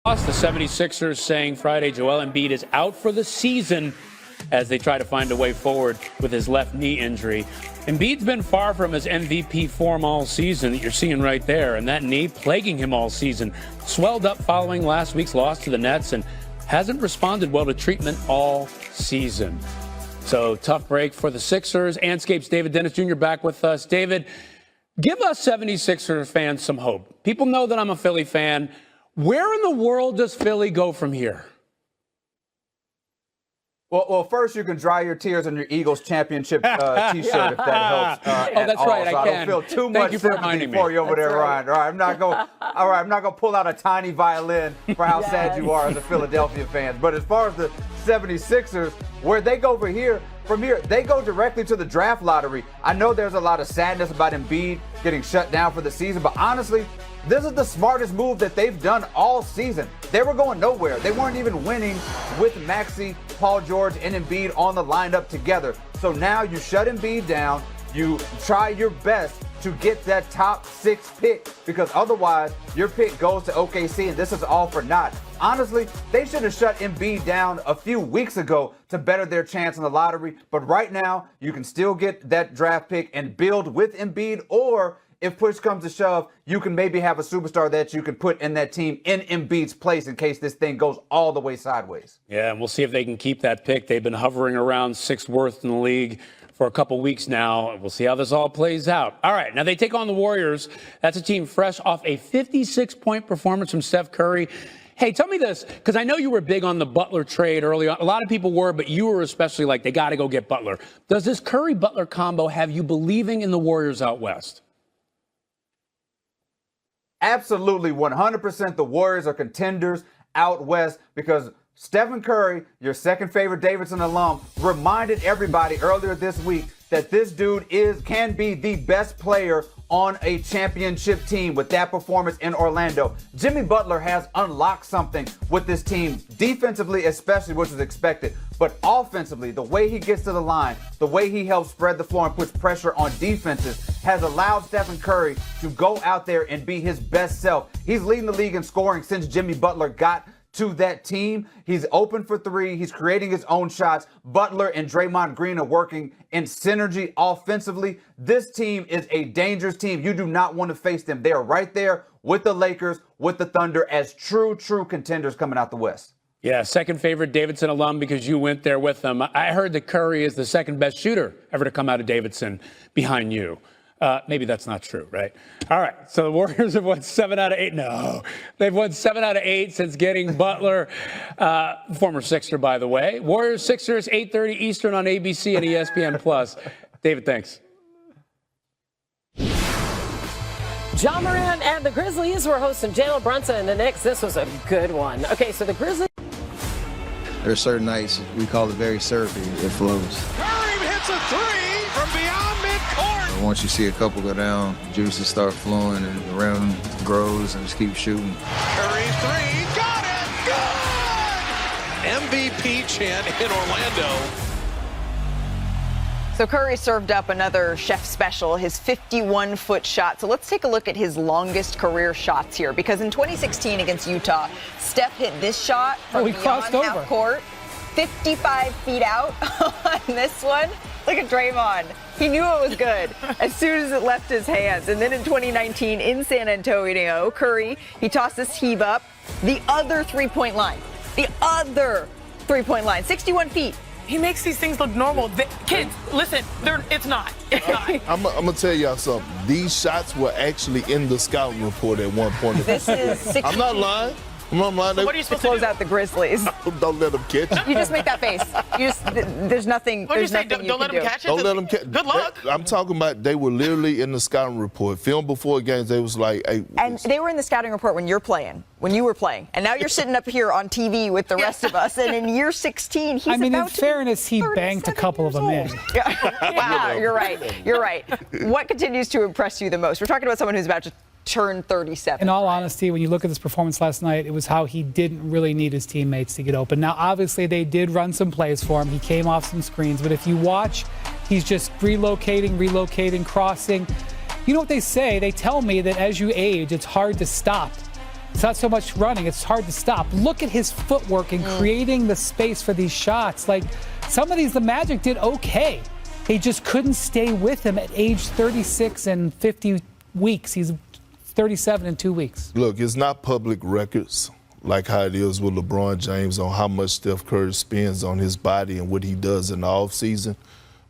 The 76ers saying Friday Joel Embiid is out for the season as they try to find a way forward with his left knee injury. Embiid's been far from his MVP form all season that you're seeing right there, and that knee plaguing him all season. Swelled up following last week's loss to the Nets and hasn't responded well to treatment all season. So tough break for the Sixers. Anscape's David Dennis Jr. back with us. David, give us 76ers fans some hope. People know that I'm a Philly fan. Where in the world does Philly go from here? Well, first you can dry your tears on your Eagles championship T-shirt if that helps. That's right. I don't feel too much sympathy for you over there, Ryan. All right, I'm not going to pull out a tiny violin for how sad you are as a Philadelphia fan. But as far as the 76ers, where they go from here, they go directly to the draft lottery. I know there's a lot of sadness about Embiid getting shut down for the season, but honestly, this is the smartest move that they've done all season. They were going nowhere. They weren't even winning with Maxey, Paul George, and Embiid on the lineup together. So now you shut Embiid down. You try your best to get that top 6 pick, because otherwise your pick goes to OKC and this is all for naught. Honestly, they should have shut Embiid down a few weeks ago to better their chance in the lottery. But right now, you can still get that draft pick and build with Embiid, or if push comes to shove, you can maybe have a superstar that you can put in that team in Embiid's place in case this thing goes all the way sideways. Yeah, and we'll see if they can keep that pick. They've been hovering around 6th worst in the league for a couple weeks now. We'll see how this all plays out. All right, now they take on the Warriors. That's a team fresh off a 56-point performance from Steph Curry. Hey, tell me this, because I know you were big on the Butler trade early on. A lot of people were, but you were especially like, they got to go get Butler. Does this Curry-Butler combo have you believing in the Warriors out west? Absolutely, 100% the Warriors are contenders out west, because Stephen Curry, your second favorite Davidson alum, reminded everybody earlier this week that this dude can be the best player on a championship team with that performance in Orlando. Jimmy Butler has unlocked something with this team, defensively especially, which was expected. But offensively, the way he gets to the line, the way he helps spread the floor and puts pressure on defenses has allowed Stephen Curry to go out there and be his best self. He's leading the league in scoring since Jimmy Butler got to that team. He's open for three. He's creating his own shots. Butler and Draymond Green are working in synergy offensively. This team is a dangerous team. You do not want to face them. They are right there with the Lakers, with the Thunder, as true contenders coming out the West. Yeah, second favorite Davidson alum because you went there with them. I heard that Curry is the second best shooter ever to come out of Davidson behind you. Maybe that's not true, right? All right, so the Warriors have won 7 out of 8. No, they've won 7 out of 8 since getting Butler, former Sixer, by the way. Warriors, Sixers, 8:30 Eastern on ABC and ESPN+. David, thanks. Ja Morant and the Grizzlies were hosting Jalen Brunson and the Knicks. This was a good one. Okay, so the Grizzlies. There are certain nights, we call it very syrupy. It flows. Curry hits a three from beyond midcourt. Once you see a couple go down, juices start flowing and the rim grows and just keep shooting. Curry's three, got it, good! MVP chant in Orlando. So Curry served up another chef special, his 51-foot shot. So let's take a look at his longest career shots here, because in 2016 against Utah, Steph hit this shot from beyond half court, 55 feet out on this one. Look at Draymond. He knew it was good as soon as it left his hands. And then in 2019 in San Antonio, Curry, he tossed this heave up the other three-point line. The other three-point line, 61 feet. He makes these things look normal. Kids, listen, it's not. It's not. I'm going to tell y'all something. These shots were actually in the scouting report at one point. This is I'm not lying. What are you supposed to close do? out the Grizzlies? Don't let them catch it. You just make that face. There's nothing. What do you say? Don't let them catch it? Don't let them catch it. Good luck. I'm talking about they were literally in the scouting report. Film before games, they was like, hey. And they were in the scouting report when you were playing. And now you're sitting up here on TV with the rest of us. And in year 16, he's in fairness, he banked a couple of them in. Wow, you're right. What continues to impress you the most? We're talking about someone who's about to turn 37. In all honesty, when you look at this performance last night, it was how he didn't really need his teammates to get open. Now, obviously, they did run some plays for him. He came off some screens. But if you watch, he's just relocating, crossing. You know what they say? They tell me that as you age, it's hard to stop It's not so much running. It's hard to stop. Look at his footwork and creating the space for these shots. Like, some of these, the Magic did okay. They just couldn't stay with him at age 36 and 50 weeks. He's 37 in 2 weeks. Look, it's not public records like how it is with LeBron James on how much Steph Curry spends on his body and what he does in the offseason.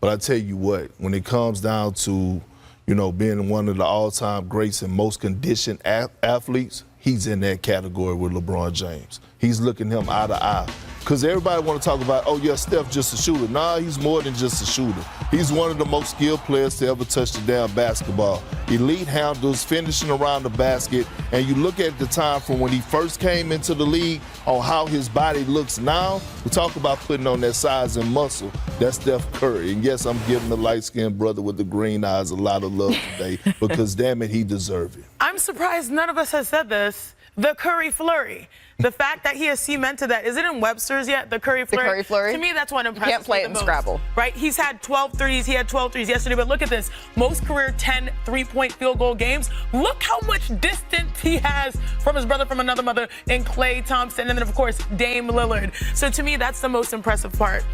But I tell you what, when it comes down to, being one of the all-time greats and most conditioned athletes, he's in that category with LeBron James. He's looking him eye to eye. Because everybody want to talk about, oh, yeah, Steph just a shooter. Nah, he's more than just a shooter. He's one of the most skilled players to ever touch the damn basketball. Elite handles, finishing around the basket. And you look at the time from when he first came into the league on how his body looks now. We talk about putting on that size and muscle. That's Steph Curry. And, yes, I'm giving the light-skinned brother with the green eyes a lot of love today because, damn it, he deserves it. I'm surprised none of us has said this. The Curry flurry. The fact that he has cemented that. Is it in Webster's yet? The Curry flurry? The Curry flurry? To me, that's what impresses me. You can't play it in Scrabble. Right? He's had 12 threes. He had 12 threes yesterday. But look at this. Most career 10 three-point field goal games. Look how much distance he has from his brother from another mother in Klay Thompson. And then, of course, Dame Lillard. So to me, that's the most impressive part.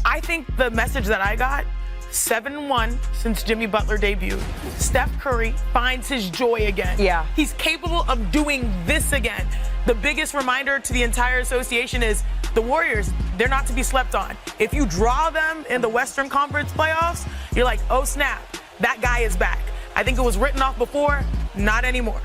I think the message that I got, 7-1 since Jimmy Butler debuted. Steph Curry finds his joy again. Yeah. He's capable of doing this again. The biggest reminder to the entire association is the Warriors, they're not to be slept on. If you draw them in the Western Conference playoffs, you're like, oh snap, that guy is back. I think it was written off before, not anymore.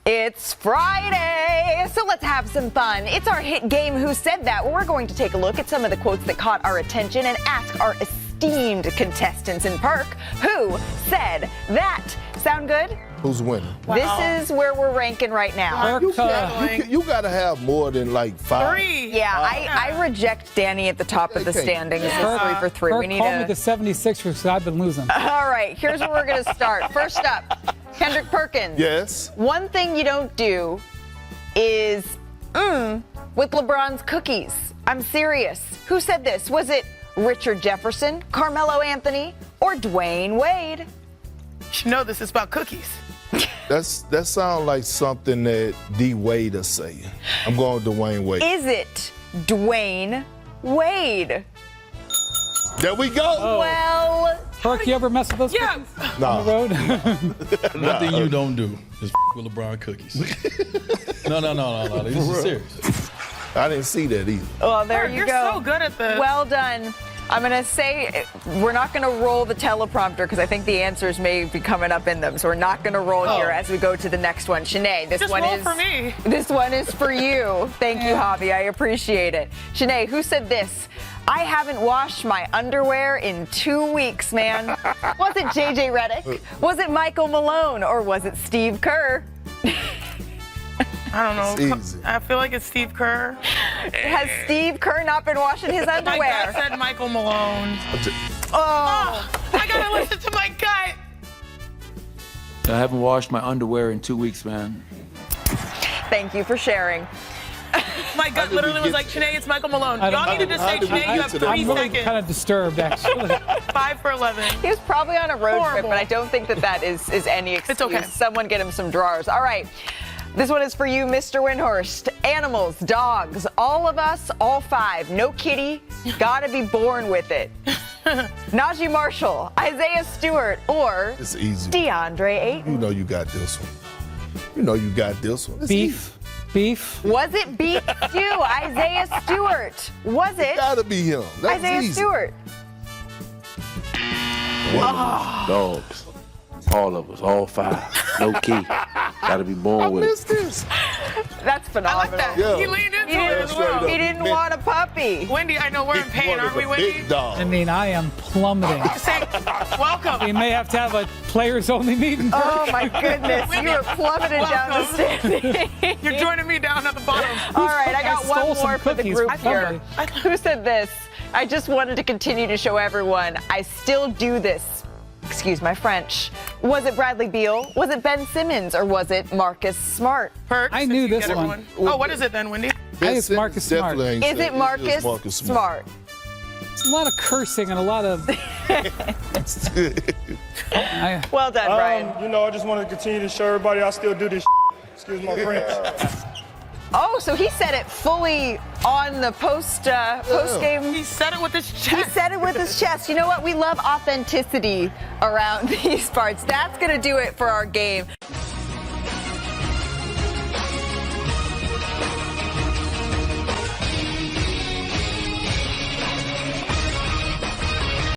It's Friday, so let's have some fun. It's our hit game, Who Said That? Where we're going to take a look at some of the quotes that caught our attention and ask our esteemed contestants in Perk, who said that? Sound good? Who's winning? Wow. This is where we're ranking right now. You got to have more than like 5. 3. Yeah, I reject Danny at the top of the standings. It's 3 for 3. Perk, We need call me the 76ers because I've been losing. All right, here's where we're going to start. First up, Kendrick Perkins. Yes. One thing you don't do is with LeBron's cookies. I'm serious. Who said this? Was it Richard Jefferson, Carmelo Anthony, or Dwayne Wade? You should know this is about cookies. That sounds like something that D. Wade is saying. I'm going Dwayne Wade. Is it Dwayne Wade? There we go. Oh. Well, Perk, you ever mess with those cookies on the road? One thing you don't do is with LeBron cookies. No. This is serious. I didn't see that either. Well, there you You're go. so good at this. Well done. I'm going to say we're not going to roll the teleprompter because I think the answers may be coming up in them. So we're not going to roll here as we go to the next one. Shanae, this Just one roll is for me. This one is for you. Thank you, Javi. I appreciate it. Shanae, who said this? I haven't washed my underwear in 2 weeks, man. Was it JJ Redick? Was it Michael Malone? Or was it Steve Kerr? I don't know. It's easy. I feel like it's Steve Kerr. Has Steve Kerr not been washing his My underwear? gut said Michael Malone. Oh. I gotta listen to my gut. I haven't washed my underwear in 2 weeks, man. Thank you for sharing. My gut literally was like, Shanae, it's Michael Malone. I don't- Y'all need to just say, Shanae, you have 3 I'm really seconds. kind of disturbed, actually. 5 for 11. He was probably on a road trip, Horrible. but I don't think that is any excuse. It's okay. Someone get him some drawers. All right. This one is for you, Mr. Windhorst. Animals, dogs, all of us, all 5. No kitty, gotta be born with it. Najee Marshall, Isaiah Stewart, or It's easy. DeAndre Ayton. You know you got this one. It's Beef. Beef. Was it beef stew? Isaiah Stewart. Was it Gotta be him. That's Isaiah easy. Stewart? Dogs. All of us, all 5. No key. Gotta be born with Missed this. That's I phenomenal. like that. Yeah. He leaned into He it didn't, as well. he didn't want a puppy. Wendy, I know we're in pain, One of aren't we, the Wendy? big dogs. I mean, I am plummeting. Say, welcome. We may have to have a players-only meeting. Oh my goodness, you are plummeted down the stairs. You're joining me down at the bottom. All right, I got stole one some more for the cookies group from here. Who said this? I just wanted to continue to show everyone I still do this. Excuse my French. Was it Bradley Beal? Was it Ben Simmons? Or was it Marcus Smart? Perk, I since knew you this get one. everyone. Oh, what is it then, Wendy? I think it's Marcus Smart. Definitely ain't Is said it Marcus, Marcus Smart? It's a lot of cursing and a lot of. Well done, Brian. I just want to continue to show everybody I still do this. Here's my friends. Oh, so he said it fully on the post game. He said it with his chest. He said it with his chest. You know what? We love authenticity around these parts. That's going to do it for our game.